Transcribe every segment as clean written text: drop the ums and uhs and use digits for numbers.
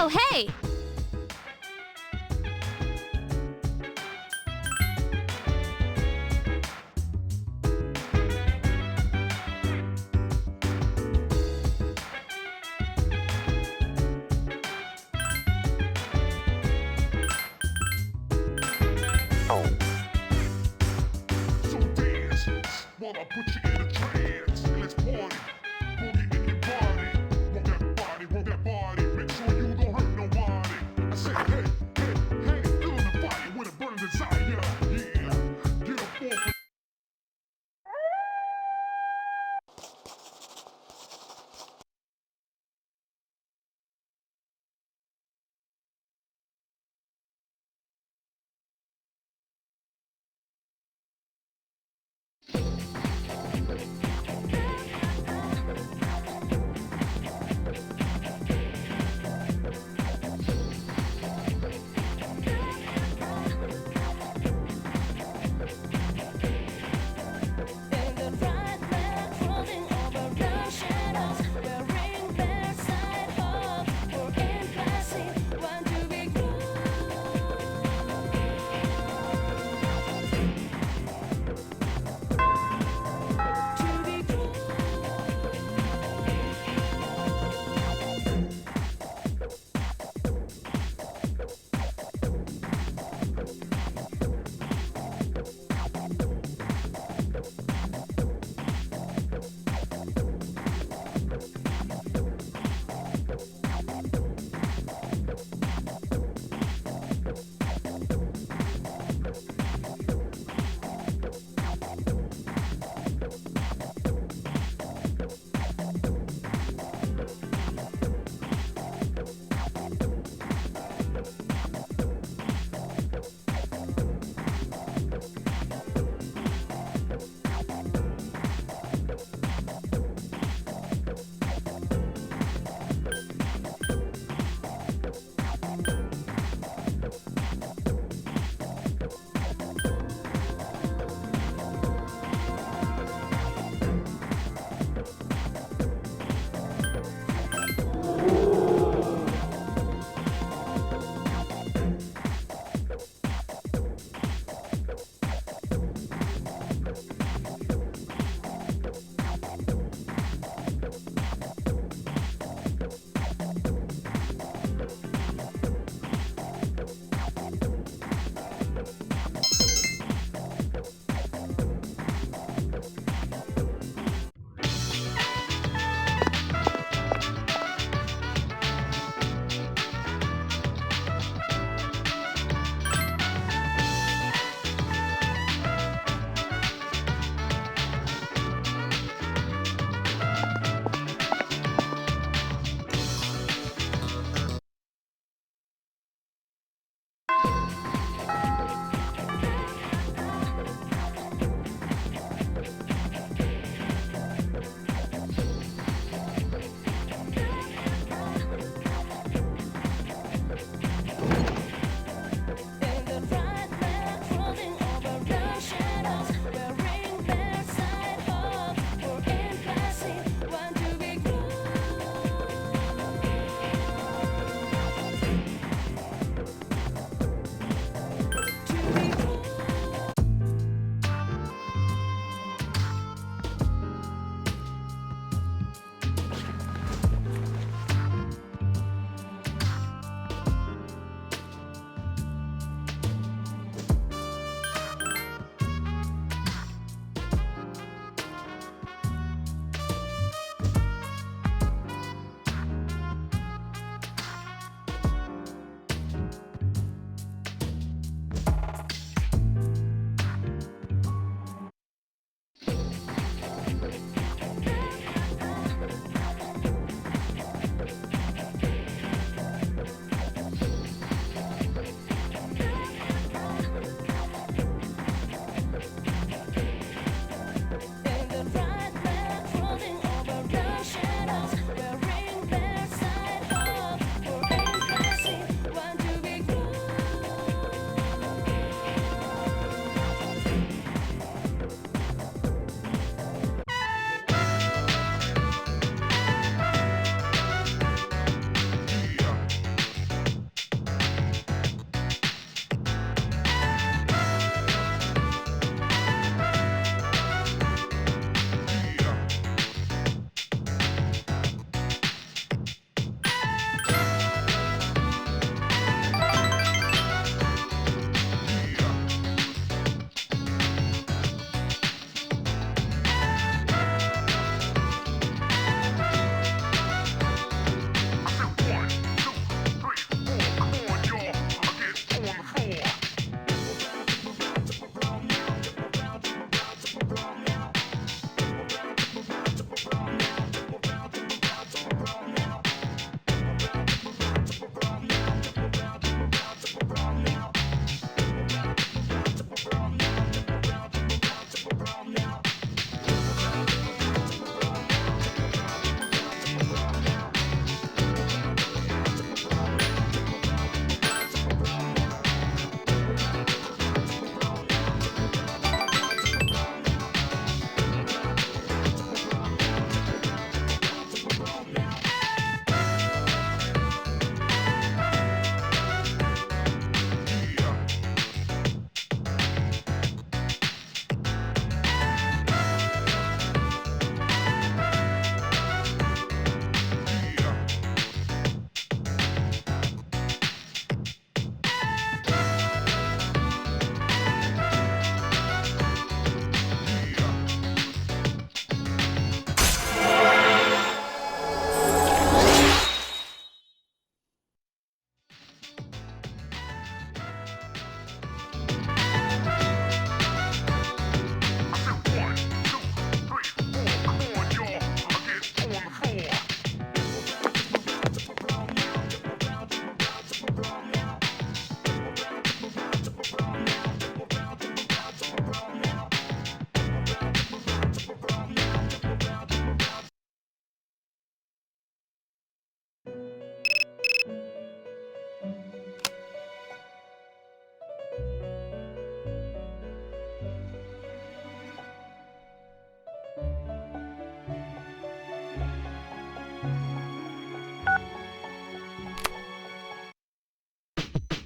Oh, hey! So dance while I put you in a trance. And let's party. Boogie in your body. Roll that body. Make sure you don't hurt nobody. I say, hey, hey, hey, feeling the fire with a burning desire. Yeah, get up off of And the bright light falling over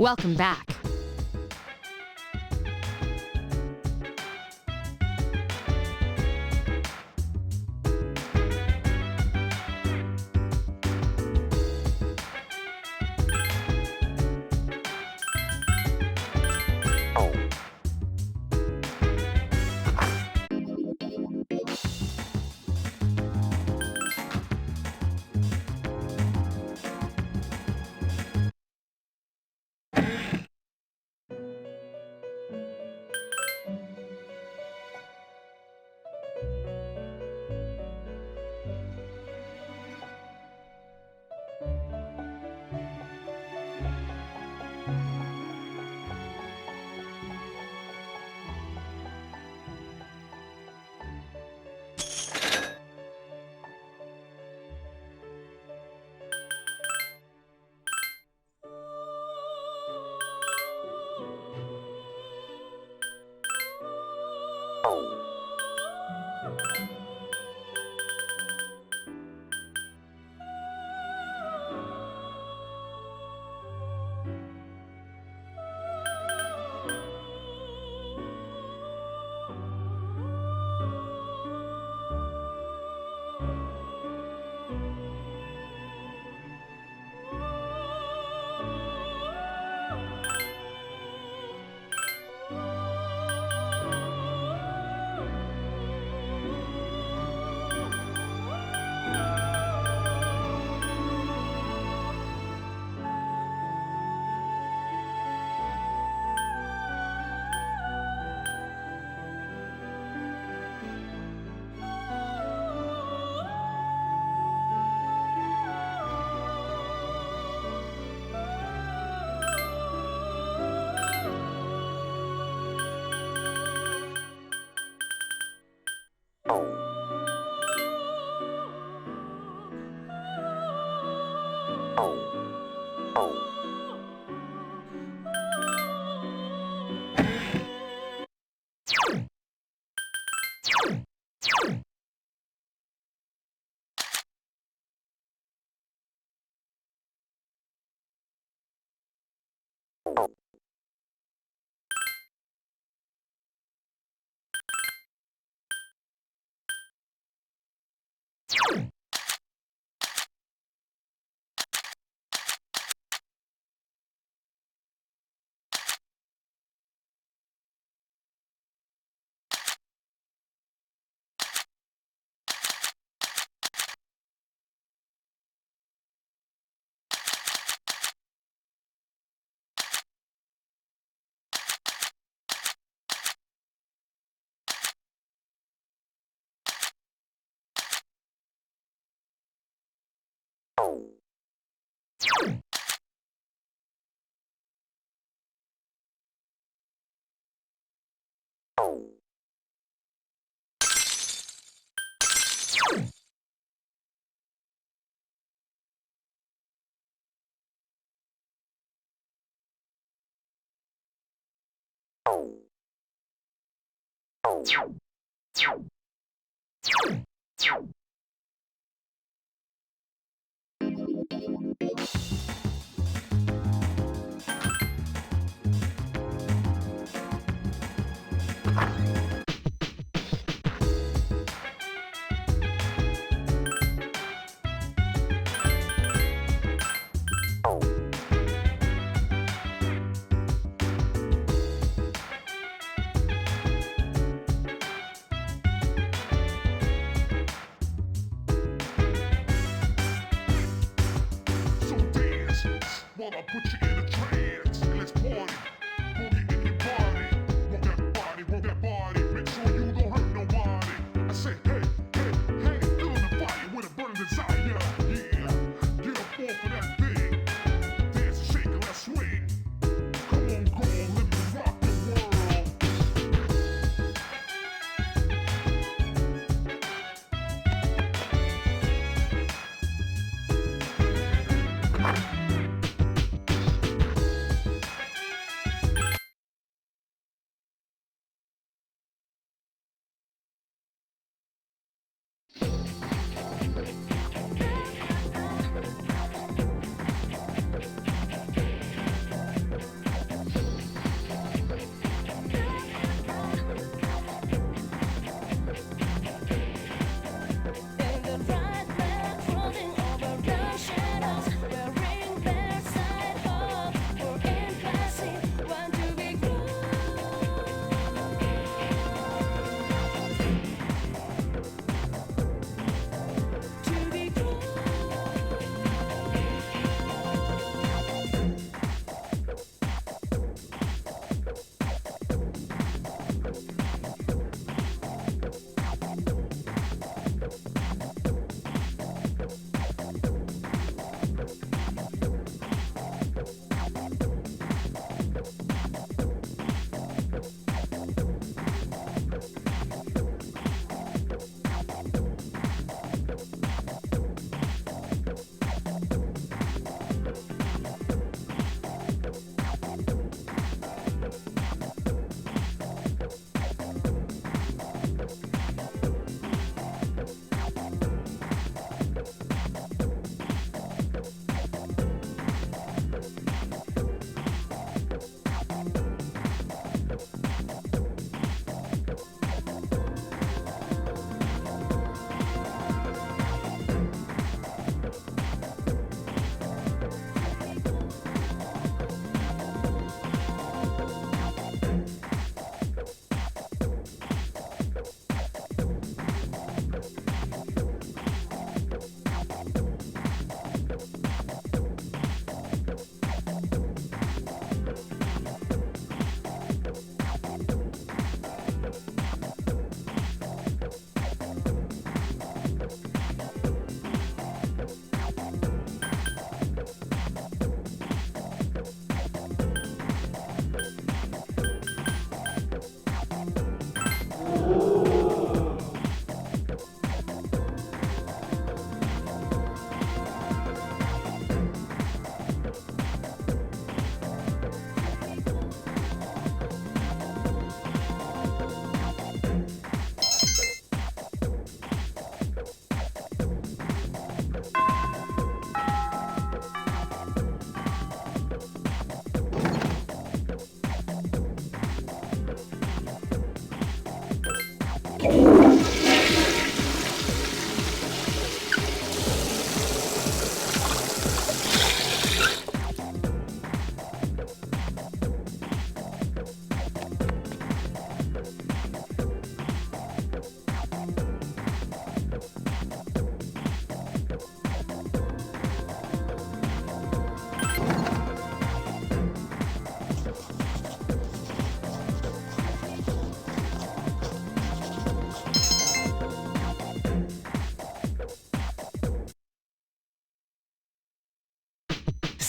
Welcome back. So dance.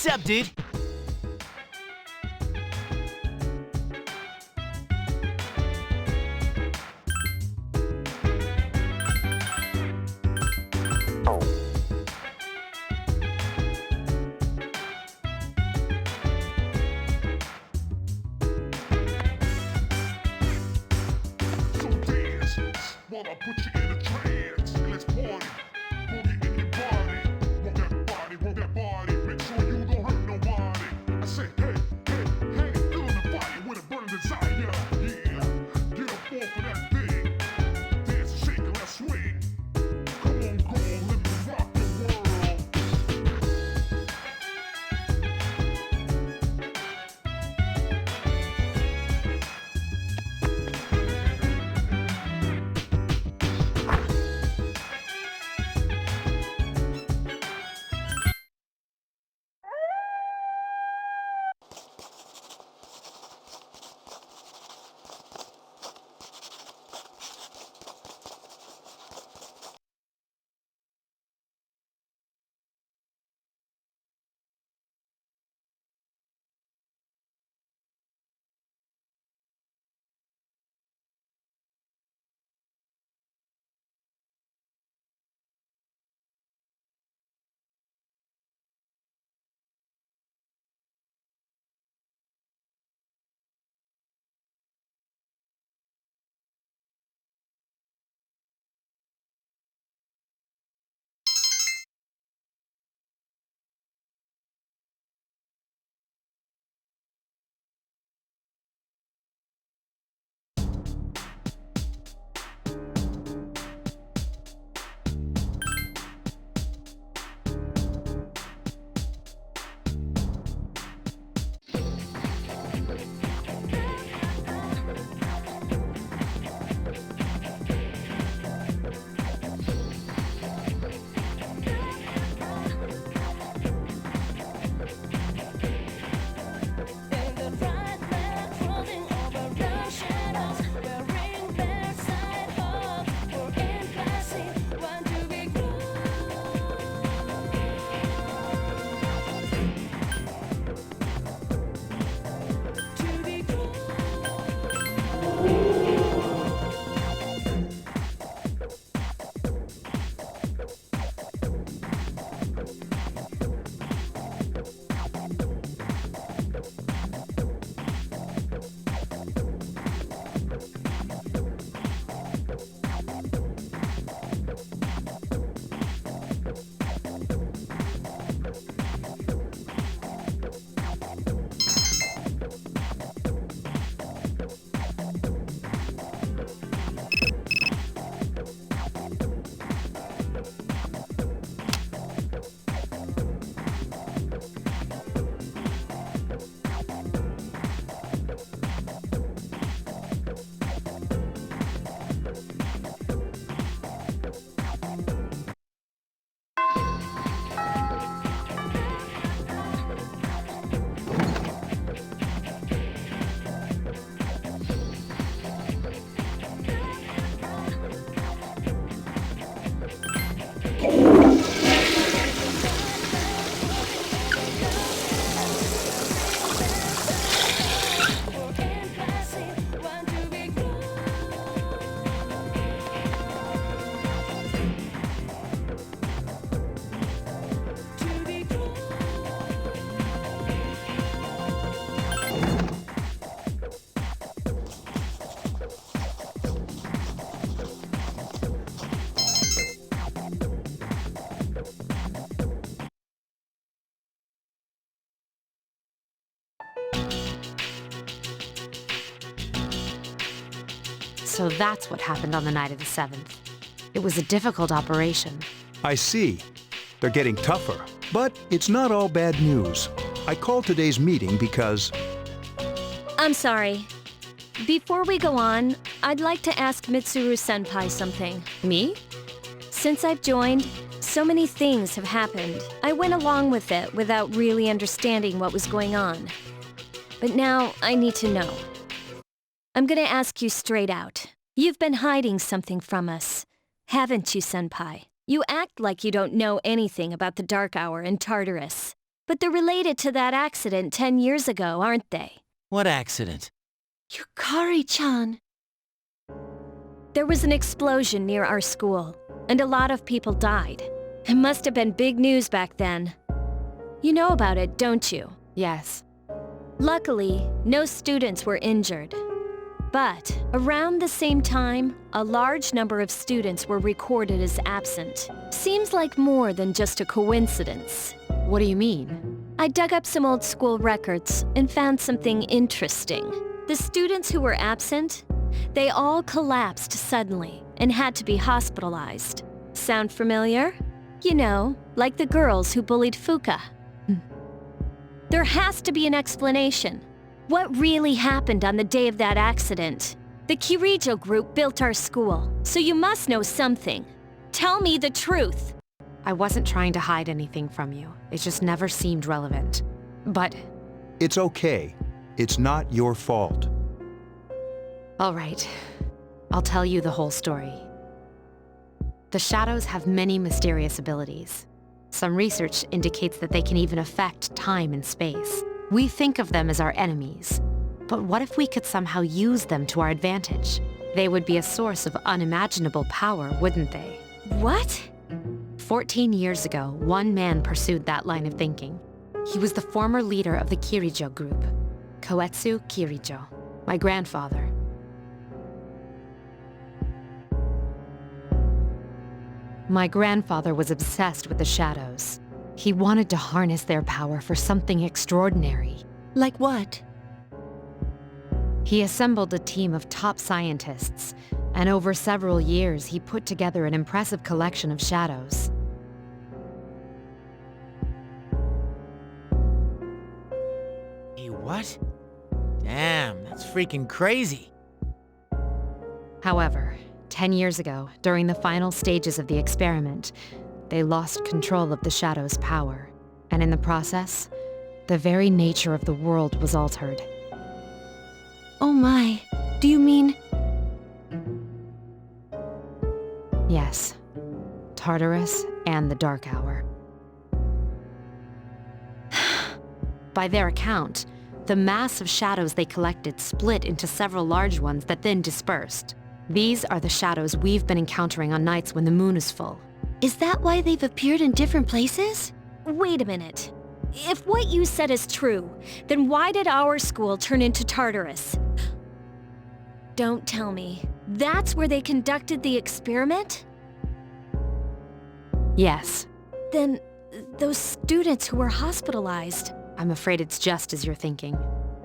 What's up, dude? So dance while I put you in a trance. Let's party. Boogie in your body. Rock that body, rock that body. Make sure you don't hurt nobody. I say, hey, hey, hey, feeling the fire with a burning desire. Yeah, get up off of that thing. Dance and shake and let's swing. Come on, girl, let me rock the world. So that's what happened on the night of the 7th. It was a difficult operation. I see. They're getting tougher. But it's not all bad news. I called today's meeting because... I'm sorry. Before we go on, I'd like to ask Mitsuru-senpai something. Me? Since I've joined, so many things have happened. I went along with it without really understanding what was going on. But now I need to know. I'm gonna ask you straight out. You've been hiding something from us, haven't you, senpai? You act like you don't know anything about the Dark Hour in Tartarus. But they're related to that accident 10 years ago, aren't they? What accident? Yukari-chan. There was an explosion near our school, and a lot of people died. It must have been big news back then. You know about it, don't you? Yes. Luckily, no students were injured. But around the same time, a large number of students were recorded as absent. Seems like more than just a coincidence. What do you mean? I dug up some old school records and found something interesting. The students who were absent, they all collapsed suddenly and had to be hospitalized. Sound familiar? You know, like the girls who bullied Fuka. There has to be an explanation. What really happened on the day of that accident? The Kirijo group built our school, so you must know something. Tell me the truth. I wasn't trying to hide anything from you. It just never seemed relevant. But, It's okay. It's not your fault. all right. I'll tell you the whole story. The shadows have many mysterious abilities. Some research indicates that they can even affect time and space. We think of them as our enemies. But what if we could somehow use them to our advantage? They would be a source of unimaginable power, wouldn't they? What? 14 years ago, one man pursued that line of thinking. He was the former leader of the Kirijo group, Koetsu Kirijo, my grandfather. My grandfather was obsessed with the shadows. He wanted to harness their power for something extraordinary. Like what? He assembled a team of top scientists, and over several years, he put together an impressive collection of shadows. Hey, what? Damn, that's freaking crazy. However, 10 years ago, during the final stages of the experiment, they lost control of the shadow's power, and in the process, the very nature of the world was altered. Oh my, do you mean... Yes, Tartarus and the Dark Hour. By their account, the mass of shadows they collected split into several large ones that then dispersed. These are the shadows we've been encountering on nights when the moon is full. Is that why they've appeared in different places? Wait a minute. If what you said is true, then why did our school turn into Tartarus? Don't tell me. That's where they conducted the experiment? Yes, Then, those students who were hospitalized... I'm afraid it's just as you're thinking.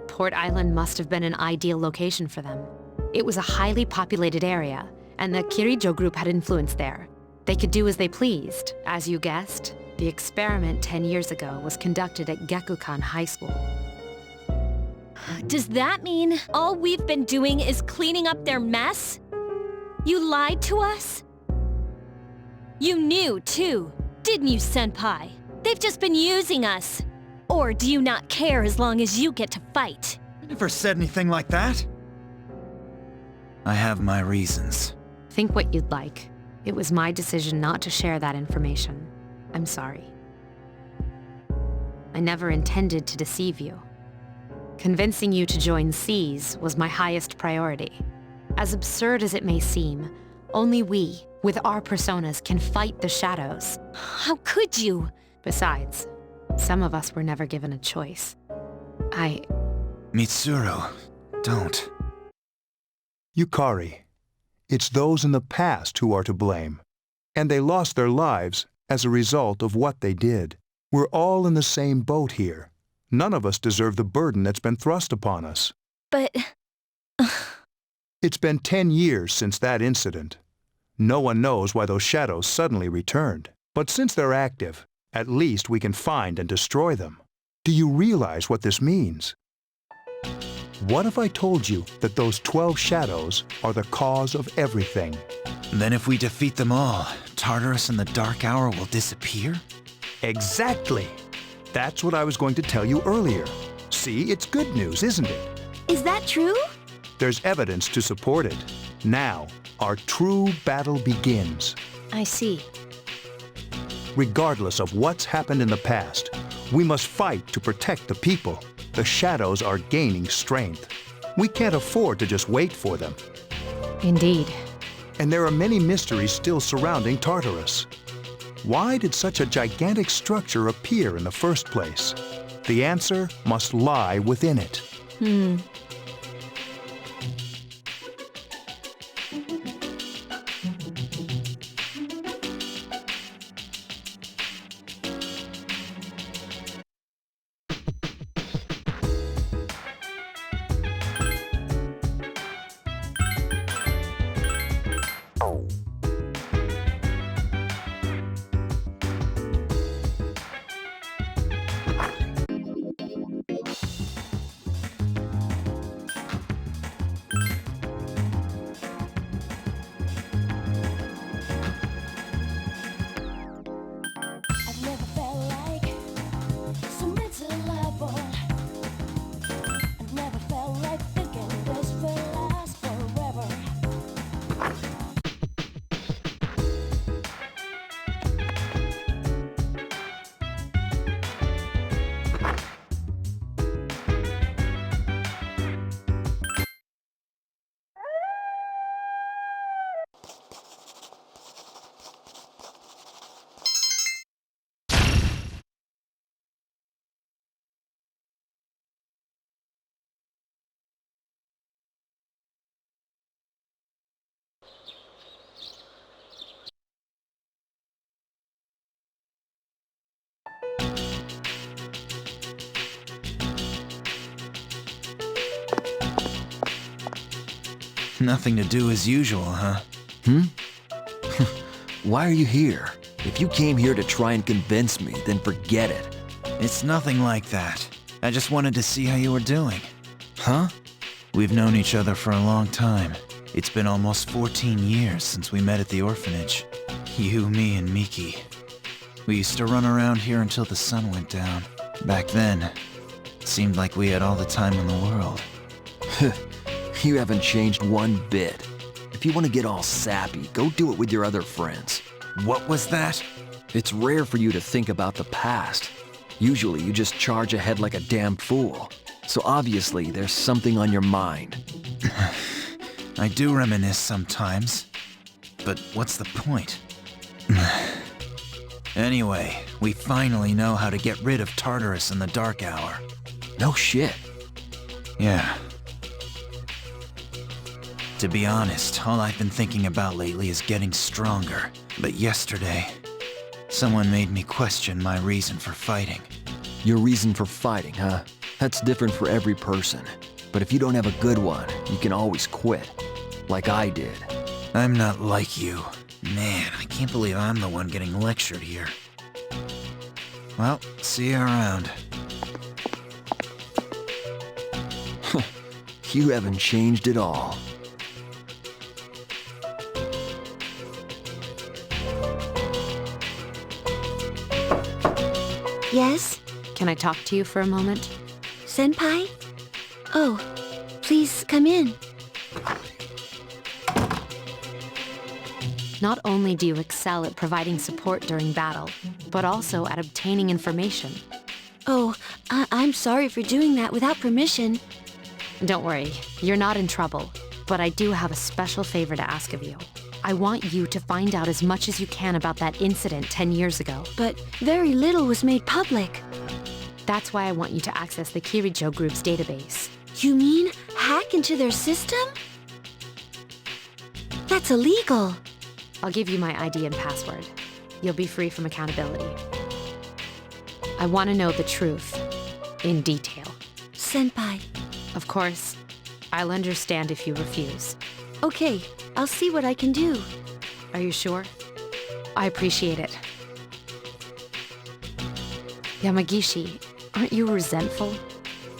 Port Island must have been an ideal location for them. It was a highly populated area, and the Kirijo group had influence there. They could do as they pleased. As you guessed, the experiment 10 years ago was conducted at Gekukan High School. Does that mean all we've been doing is cleaning up their mess? You lied to us? You knew, too, didn't you, Senpai? They've just been using us. Or do you not care as long as you get to fight? I never said anything like that. I have my reasons. Think what you'd like. It was my decision not to share that information. I'm sorry. I never intended to deceive you. Convincing you to join SEAS was my highest priority. As absurd as it may seem, only we, with our personas, can fight the shadows. How could you? Besides, some of us were never given a choice. Mitsuru, don't. Yukari, it's those in the past who are to blame. And they lost their lives as a result of what they did. We're all in the same boat here. None of us deserve the burden that's been thrust upon us. But... It's been 10 years since that incident. No one knows why those shadows suddenly returned. But since they're active, at least we can find and destroy them. Do you realize what this means? What if I told you that those 12 shadows are the cause of everything? Then if we defeat them all, Tartarus and the Dark Hour will disappear? Exactly! That's what I was going to tell you earlier. See, it's good news, isn't it? is that true? There's evidence to support it. Now, our true battle begins. I see. Regardless of what's happened in the past, We must fight to protect the people. The shadows are gaining strength. We can't afford to just wait for them. Indeed. And there are many mysteries still surrounding Tartarus. Why did such a gigantic structure appear in the first place? The answer must lie within it. I've never felt like so mentally level. I've never felt like thinking this will last forever. Nothing to do as usual, huh? Why are you here? If you came here to try and convince me, then forget it. It's nothing like that. I just wanted to see how you were doing. Huh? We've known each other for a long time. It's been almost 14 years since we met at the orphanage. You, me, and Miki. We used to run around here until the sun went down. Back then, it seemed like we had all the time in the world. You haven't changed one bit. If you want to get all sappy, go do it with your other friends. What was that? It's rare for you to think about the past. Usually you just charge ahead like a damn fool. So obviously there's something on your mind. I do reminisce sometimes. But what's the point? Anyway, we finally know how to get rid of Tartarus in the dark hour. No shit. Yeah. To be honest, all I've been thinking about lately is getting stronger. But yesterday, someone made me question my reason for fighting. Your reason for fighting, huh? That's different for every person. But if you don't have a good one, you can always quit. Like I did. I'm not like you. Man, I can't believe I'm the one getting lectured here. Well, see you around. You haven't changed at all. Yes? Can I talk to you for a moment? Senpai? Oh, please come in. Not only do you excel at providing support during battle, but also at obtaining information. Oh, I'm sorry for doing that without permission. Don't worry, you're not in trouble, but I do have a special favor to ask of you. I want you to find out as much as you can about that incident 10 years ago. But very little was made public. That's why I want you to access the Kirijo Group's database. You mean hack into their system? That's illegal. I'll give you my ID and password. You'll be free from accountability. I want to know the truth, in detail. Senpai. Of course, I'll understand if you refuse. Okay, I'll see what I can do. Are you sure? I appreciate it. Yamagishi, aren't you resentful?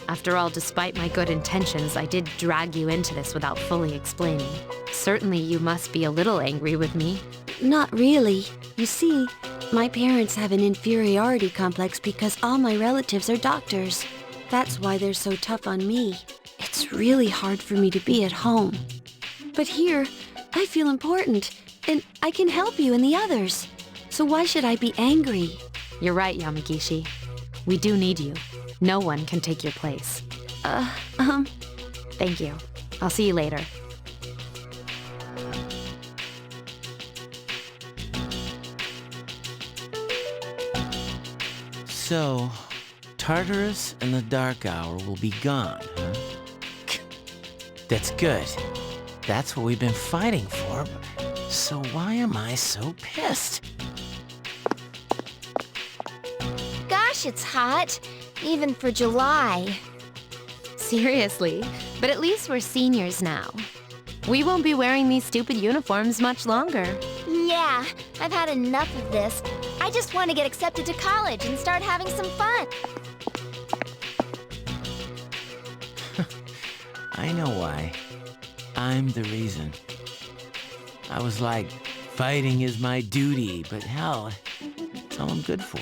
After all, despite my good intentions, I did drag you into this without fully explaining. Certainly you must be a little angry with me. Not really. You see, my parents have an inferiority complex because all my relatives are doctors. That's why they're so tough on me. It's really hard for me to be at home. But here, I feel important, and I can help you and the others. So why should I be angry? You're right, Yamagishi. We do need you. No one can take your place. Thank you. I'll see you later. So, Tartarus and the Dark Hour will be gone, huh? That's good. That's what we've been fighting for. So why am I so pissed? Gosh, it's hot. Even for July. Seriously, but at least we're seniors now. We won't be wearing these stupid uniforms much longer. Yeah, I've had enough of this. I just want to get accepted to college and start having some fun. I know why. I'm the reason. I was like, fighting is my duty, but hell, it's all I'm good for.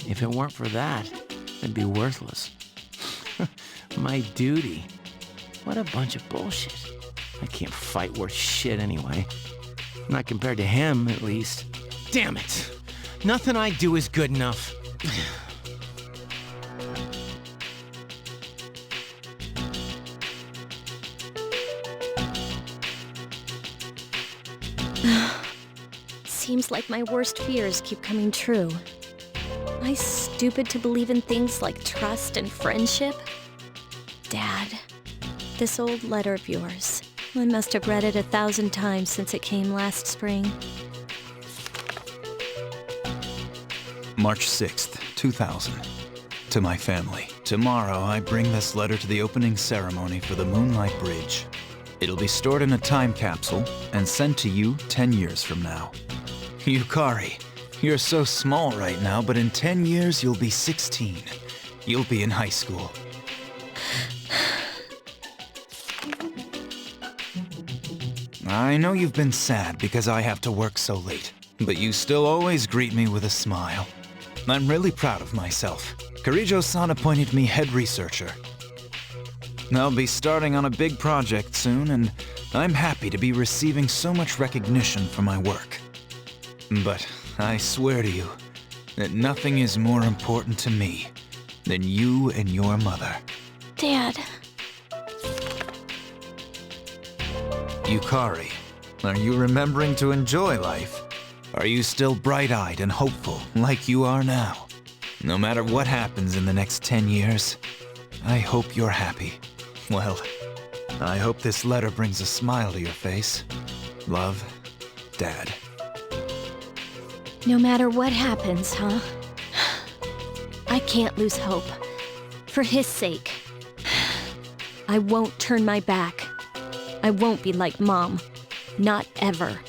If it weren't for that, I'd be worthless. My duty? What a bunch of bullshit. I can't fight worth shit anyway. Not compared to him, at least. Damn it! Nothing I do is good enough. Seems like my worst fears keep coming true. Am I stupid to believe in things like trust and friendship? Dad, this old letter of yours. I must have read it 1,000 times since it came last spring. March 6th, 2000. To my family. Tomorrow, I bring this letter to the opening ceremony for the Moonlight Bridge. It'll be stored in a time capsule and sent to you 10 years from now. Yukari, you're so small right now, but in 10 years you'll be 16. You'll be in high school. I know you've been sad because I have to work so late, but you still always greet me with a smile. I'm really proud of myself. Kirijo-san appointed me head researcher. I'll be starting on a big project soon, and I'm happy to be receiving so much recognition for my work. But I swear to you that nothing is more important to me than you and your mother. Dad. Yukari, are you remembering to enjoy life? Are you still bright-eyed and hopeful like you are now? No matter what happens in the next 10 years, I hope you're happy. Well, I hope this letter brings a smile to your face. Love, Dad. No matter what happens, huh? I can't lose hope. For his sake. I won't turn my back. I won't be like Mom. Not ever.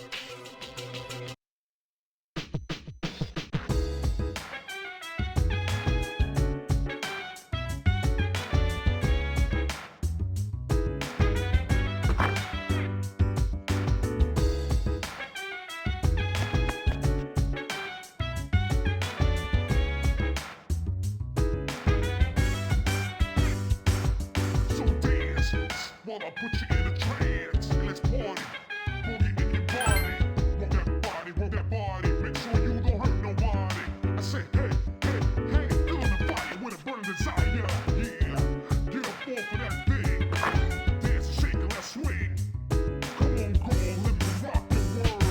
So dance while I put you in a trance. And let's party. Boogie in your body. Roll that body. Make sure you don't hurt nobody. I say, hey, hey, hey, feel the fire with a burning desire. Yeah, get up off of that thing. Dance and shake and let's swing. Come on, go on, let me rock the world.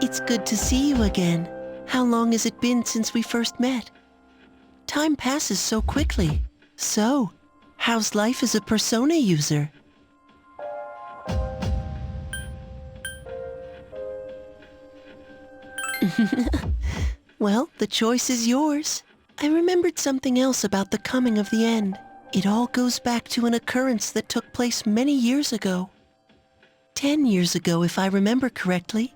It's good to see you again. How long has it been since we first met? Time passes so quickly. So, how's life as a Persona user? Well, the choice is yours. I remembered something else about the coming of the end. It all goes back to an occurrence that took place many years ago. 10 years ago, if I remember correctly.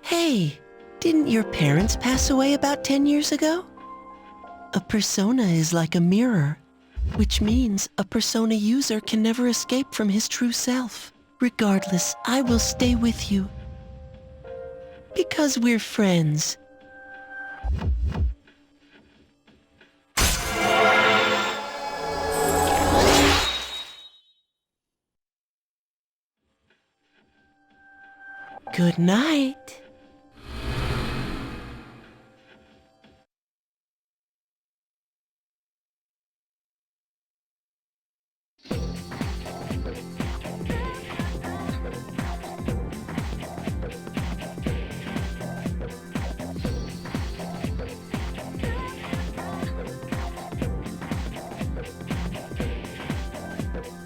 Hey, didn't your parents pass away about 10 years ago? A persona is like a mirror, which means a persona user can never escape from his true self. Regardless, I will stay with you. Because we're friends. Good night.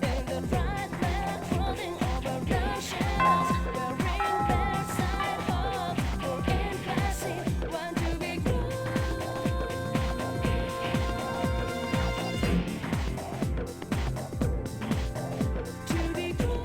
In the bright light, floating over oceans, wearing their sidewalk, or in passing, want to be to be cool.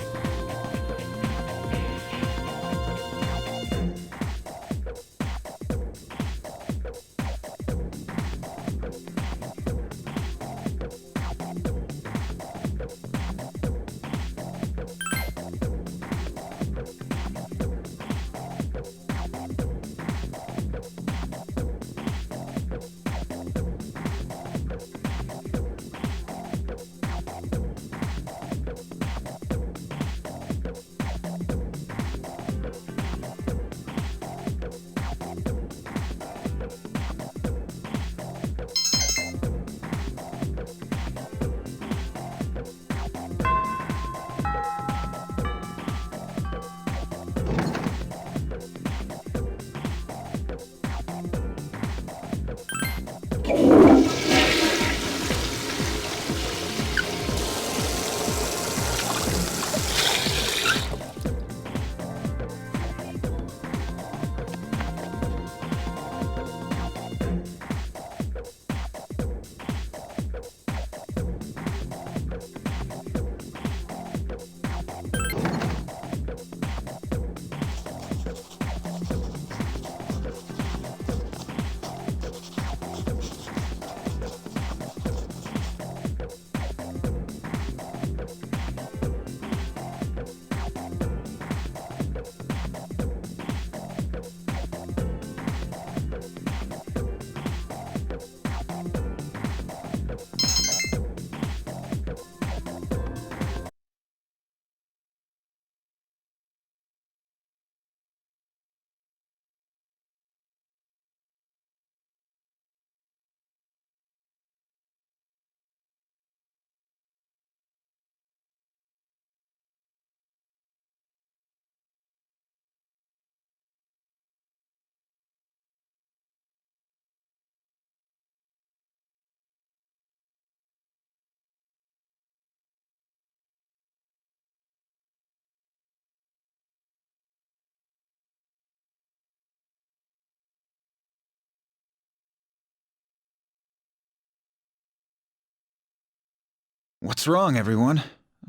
What's wrong, everyone?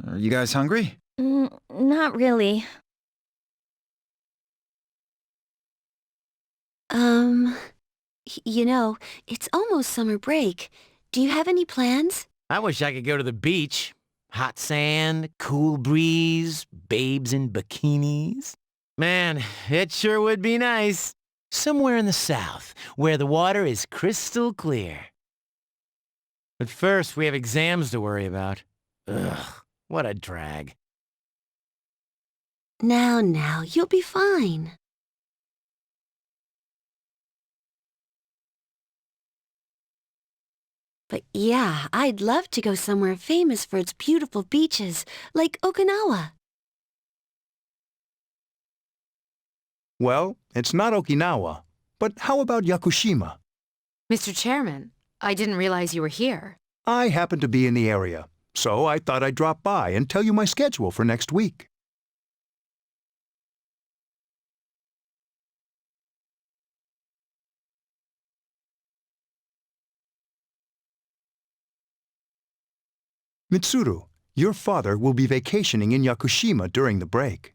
Are you guys hungry? Not really. You know, it's almost summer break. Do you have any plans? I wish I could go to the beach. Hot sand, cool breeze, babes in bikinis. Man, it sure would be nice. Somewhere in the south, where the water is crystal clear. But first, we have exams to worry about. Ugh, what a drag. Now, you'll be fine. But yeah, I'd love to go somewhere famous for its beautiful beaches, like Okinawa. Well, it's not Okinawa, but how about Yakushima? Mr. Chairman, I didn't realize you were here. I happen to be in the area, so I thought I'd drop by and tell you my schedule for next week. Mitsuru, your father will be vacationing in Yakushima during the break.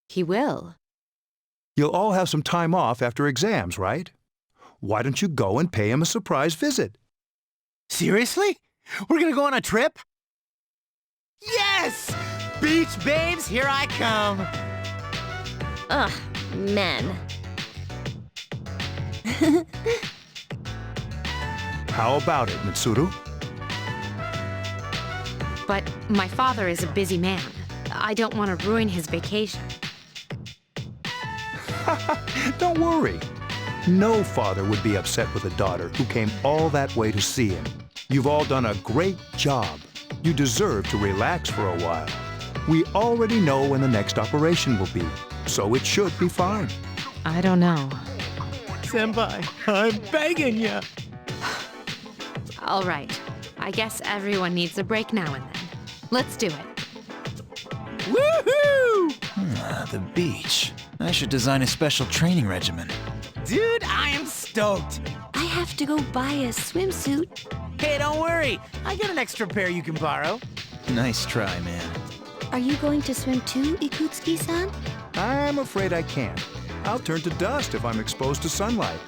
He will. You'll all have some time off after exams, right? Why don't you go and pay him a surprise visit? Seriously? We're gonna go on a trip? Yes! Beach babes, here I come! Ugh, men. How about it, Mitsuru? But my father is a busy man. I don't want to ruin his vacation. Don't worry. No father would be upset with a daughter who came all that way to see him. You've all done a great job. You deserve to relax for a while. We already know when the next operation will be, so it should be fine. I don't know. Senpai, I'm begging ya! All right. I guess everyone needs a break now and then. Let's do it. Woohoo! The beach. I should design a special training regimen. Dude, I am stoked! I have to go buy a swimsuit. Hey, don't worry. I got an extra pair you can borrow. Nice try, man. Are you going to swim too, Ikutsuki-san? I'm afraid I can't. I'll turn to dust if I'm exposed to sunlight.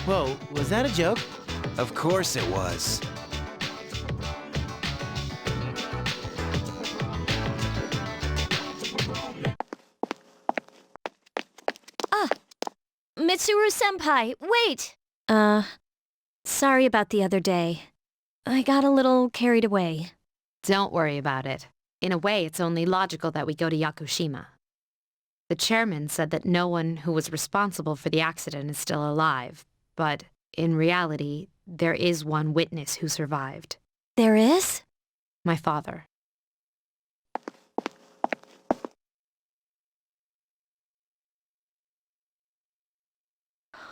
Whoa, was that a joke? Of course it was. Mitsuru-senpai, wait! Sorry about the other day. I got a little carried away. Don't worry about it. In a way, it's only logical that we go to Yakushima. The chairman said that no one who was responsible for the accident is still alive, but in reality, there is one witness who survived. There is? My father.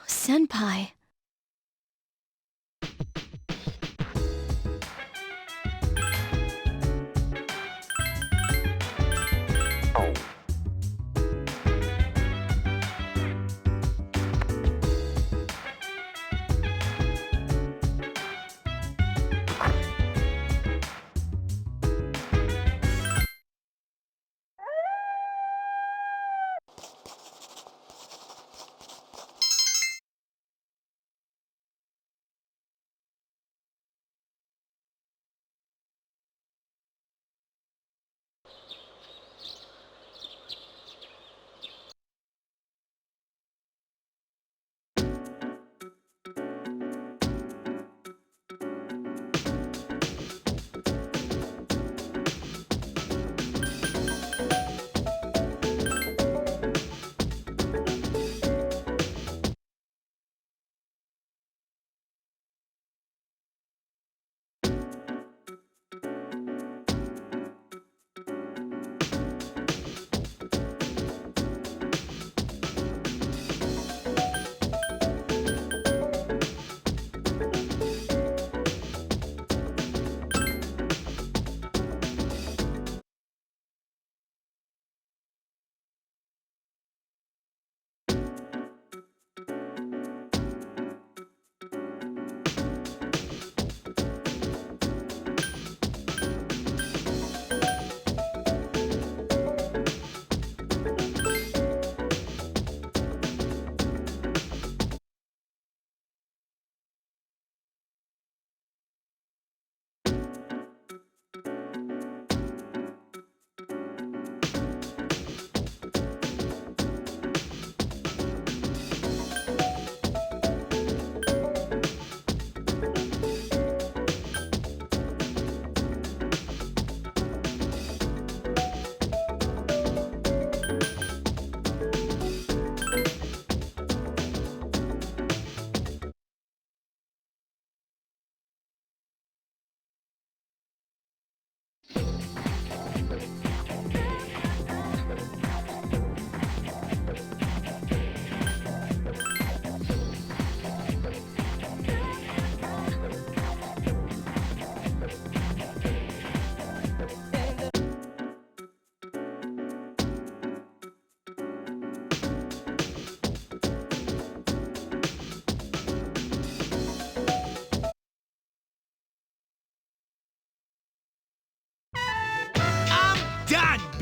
Senpai.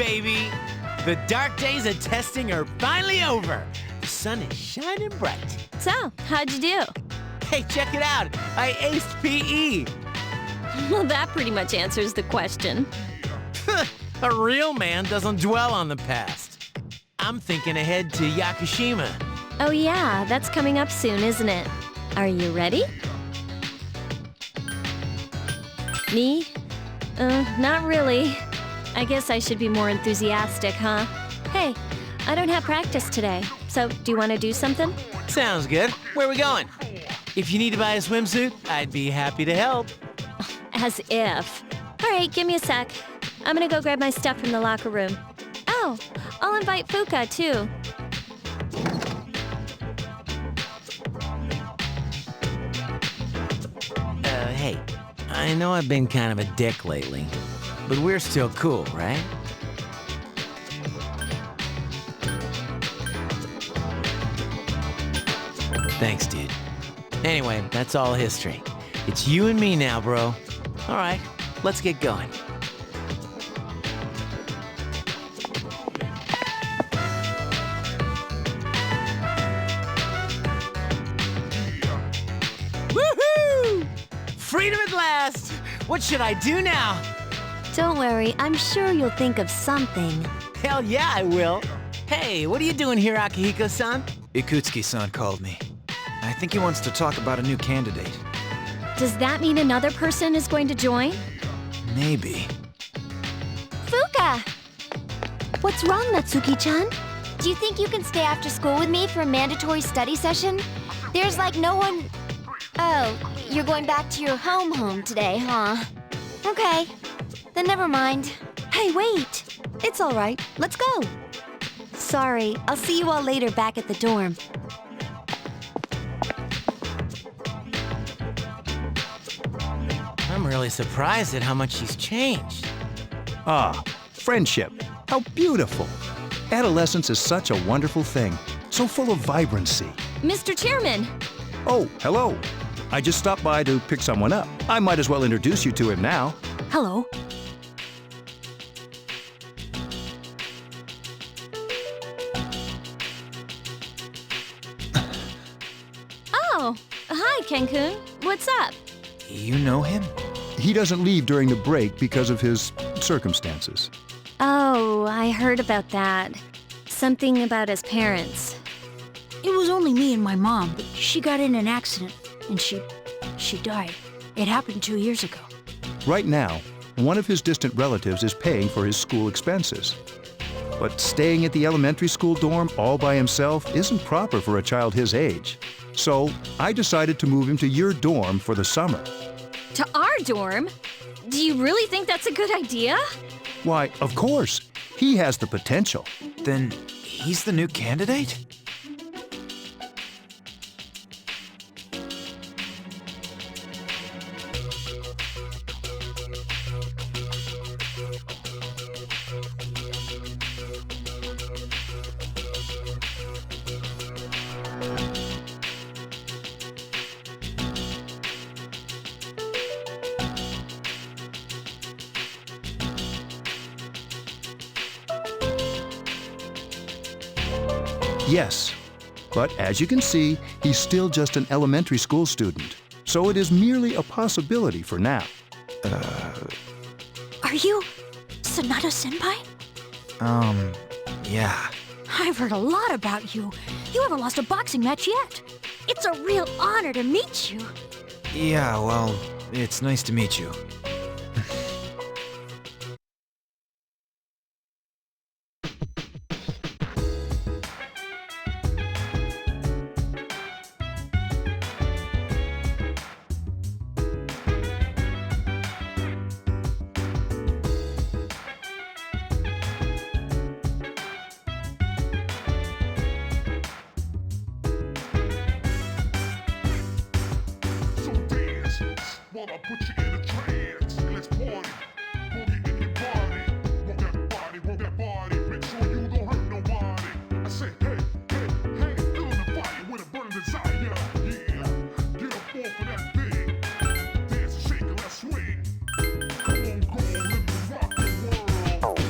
baby! The dark days of testing are finally over. The sun is shining bright. So, how'd you do? Hey, check it out. I aced PE. Well, that pretty much answers the question. A real man doesn't dwell on the past. I'm thinking ahead to Yakushima. Oh yeah, that's coming up soon, isn't it? Are you ready? Me? Not really. I guess I should be more enthusiastic, huh? Hey, I don't have practice today, so do you want to do something? Sounds good. Where are we going? If you need to buy a swimsuit, I'd be happy to help. As if. All right, give me a sec. I'm gonna go grab my stuff from the locker room. Oh, I'll invite Fuka, too. Hey, I know I've been kind of a dick lately, but we're still cool, right? Thanks, dude. Anyway, that's all history. It's you and me now, bro. All right, let's get going. Woohoo! Freedom at last! What should I do now? Don't worry, I'm sure you'll think of something. Hell yeah, I will. Hey, what are you doing here, Akihiko-san? Ikutsuki-san called me. I think he wants to talk about a new candidate. Does that mean another person is going to join? Maybe. Fuka! What's wrong, Natsuki-chan? Do you think you can stay after school with me for a mandatory study session? There's like no one... Oh, you're going back to your home today, huh? Okay, then never mind. Hey, wait! It's all right, let's go. Sorry, I'll see you all later back at the dorm. I'm really surprised at how much she's changed. Ah, friendship. How beautiful. Adolescence is such a wonderful thing, so full of vibrancy. Mr. Chairman! Oh, hello. I just stopped by to pick someone up. I might as well introduce you to him now. Hello. Oh, hi, Ken-kun. What's up? You know him? He doesn't leave during the break because of his circumstances. Oh, I heard about that. Something about his parents. It was only me and my mom, but she got in an accident and she died. It happened 2 years ago. Right now, one of his distant relatives is paying for his school expenses. But staying at the elementary school dorm all by himself isn't proper for a child his age. So I decided to move him to your dorm for the summer. To our dorm? Do you really think that's a good idea? Why, of course. He has the potential. Then he's the new candidate? Yes, but as you can see, he's still just an elementary school student, so it is merely a possibility for now. Are you Sanada-senpai? Yeah. I've heard a lot about you. You haven't lost a boxing match yet. It's a real honor to meet you. Yeah, well, it's nice to meet you. So dance while I put you in a trance. And let's party. Boogie in your body. Roll that body. Make sure you don't hurt nobody. I say, hey, hey, hey, feeling the fire with a burning desire. Yeah, get up off of that thing. Dance and shake and let's swing. Come on, go, let me rock the world.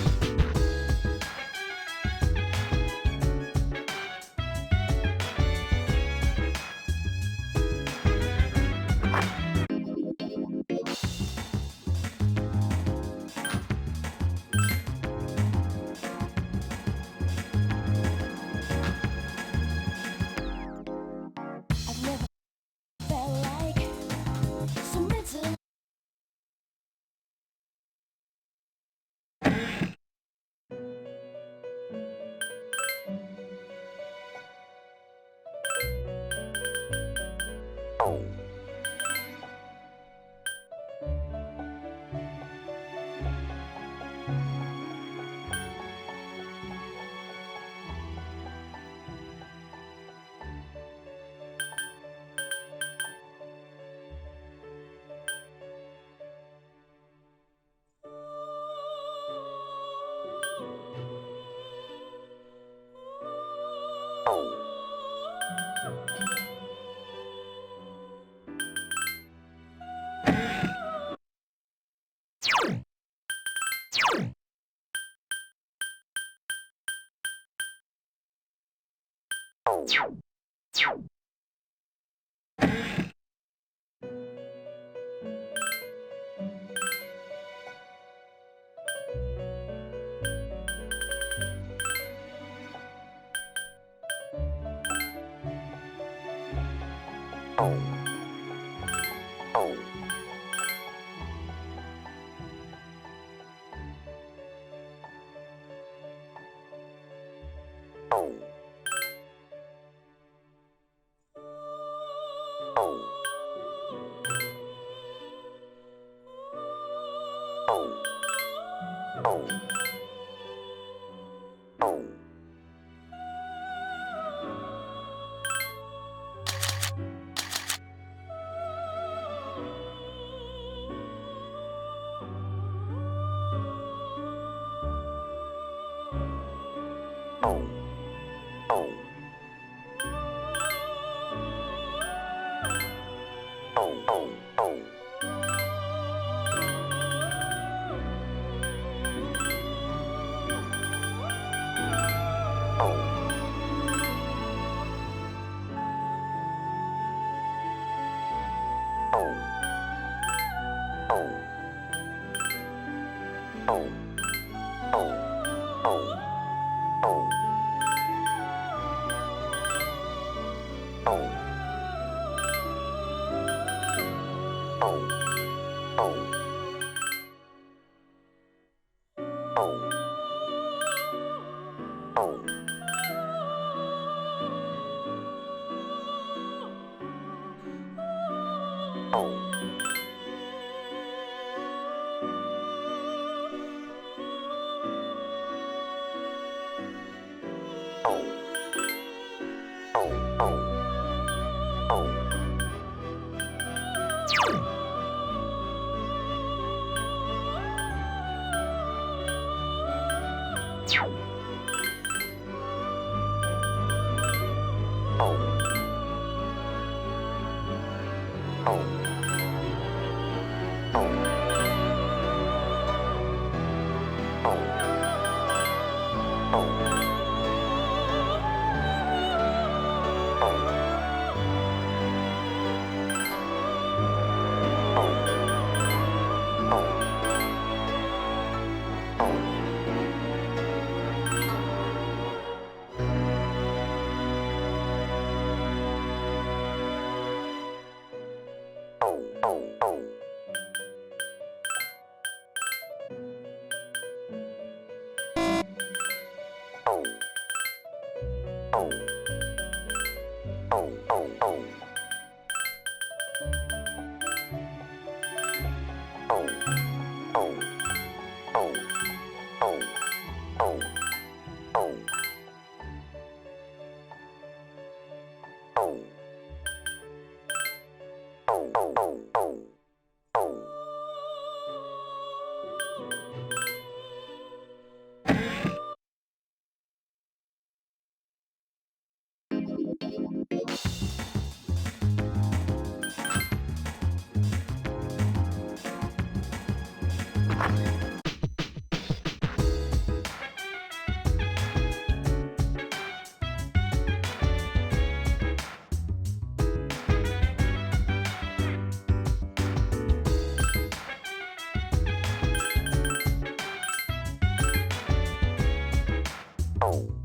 Oh.